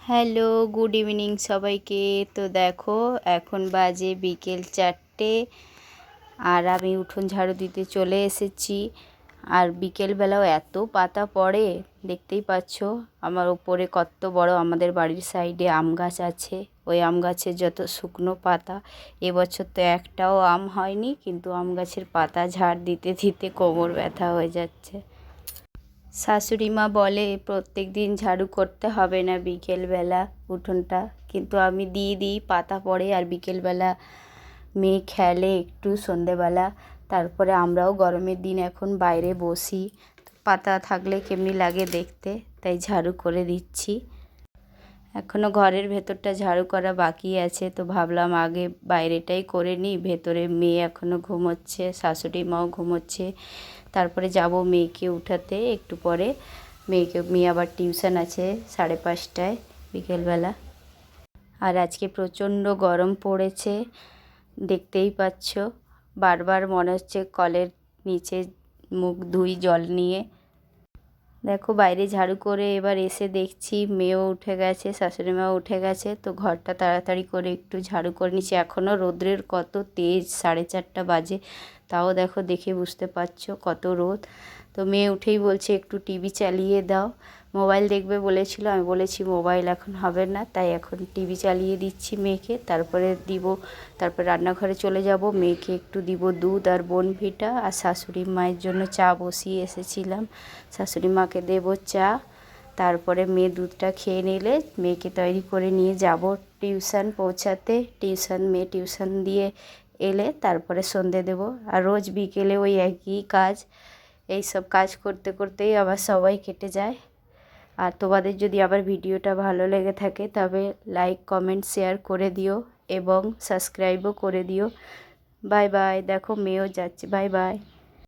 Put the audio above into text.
Hello, good evening সবাইকে। তো দেখো, এখন বাজে বিকেল 4টে আর আমি উঠোন ঝাড়ু দিতে চলে এসেছি। আর বিকেলবেলাও এত পাতা পড়ে, দেখতেই পাচ্ছ। আমার ওপরে কত বড় আমাদের বাড়ির সাইডে আম গাছ আছে, ওই আম গাছের যত শুকনো পাতা। এবছর তো একটাও আম হয়নি, কিন্তু আম গাছের পাতা ঝাড় দিতে দিতে কোমর ব্যথা হয়ে যাচ্ছে। শাশুড়ি মা বলে প্রত্যেক দিন ঝাড়ু করতে হবে না বিকেলবেলা উঠোনটা, কিন্তু আমি দিয়ে দিই, পাতা পড়ে। আর বিকেলবেলা মেয়ে খেলে একটু সন্ধেবেলা, তারপরে আমরাও গরমের দিন এখন বাইরে বসি, পাতা থাকলে কেমনি লাগে দেখতে, তাই ঝাড়ু করে দিচ্ছি। এখনও ঘরের ভেতরটা ঝাড়ু করা বাকি আছে, তো ভাবলাম আগে বাইরেটাই করে নিই। ভেতরে মেয়ে এখনও ঘুমোচ্ছে, শাশুড়ি মাও ঘুমোচ্ছে, তারপরে যাব মেয়েকে উঠাতে একটু পরে। মেয়ে আবার টিউশন আছে 5:30টায় বিকেলবেলা। আর আজকে প্রচণ্ড গরম পড়েছে, দেখতেই পাচ্ছ। বারবার মনে হচ্ছে কলের নিচে মুখ ধুই জল নিয়ে। দেখো, বাইরে ঝাড়ু করে এবার এসে দেখছি মেয়েও উঠে গেছে, শাশুড়ি মাও উঠে গেছে, তো ঘরটা তাড়াতাড়ি করে একটু ঝাড়ু করে নিচ্ছি। এখনও রোদ্রের কত তেজ, 4:30 বাজে, তাও দেখো, দেখে বুঝতে পারছো কত রোদ। তো মেয়ে উঠেই বলছে একটু টিভি চালিয়ে দাও, মোবাইল দেখবে বলেছিল। আমি বলেছি মোবাইল এখন হবে না, তাই এখন টিভি চালিয়ে দিচ্ছি মেয়েকে, তারপরে তারপর রান্নাঘরে চলে যাব, মেয়েকে একটু দিব দুধ আর বোনভিটা। আর শাশুড়ি মায়ের জন্য চা বসিয়ে এসেছিলাম, শাশুড়ি মাকে দেবো চা। তারপরে মেয়ে দুধটা খেয়ে নিলে মেয়েকে তৈরি করে নিয়ে যাব টিউশন পৌঁছাতে। মেয়ে টিউশন দিয়ে এলে তারপরে সন্ধে দেব। আর রোজ বিকেলে ওই একই কাজ, এই সব কাজ করতে করতেই আবার সবাই কেটে যায়। আর তোমাদের যদি আবার ভিডিওটা ভালো লেগে থাকে তবে লাইক, কমেন্ট, শেয়ার করে দিও এবং সাবস্ক্রাইবও করে দিও। Bye bye. দেখো মেয়েও যাচ্ছে, বাই বাই।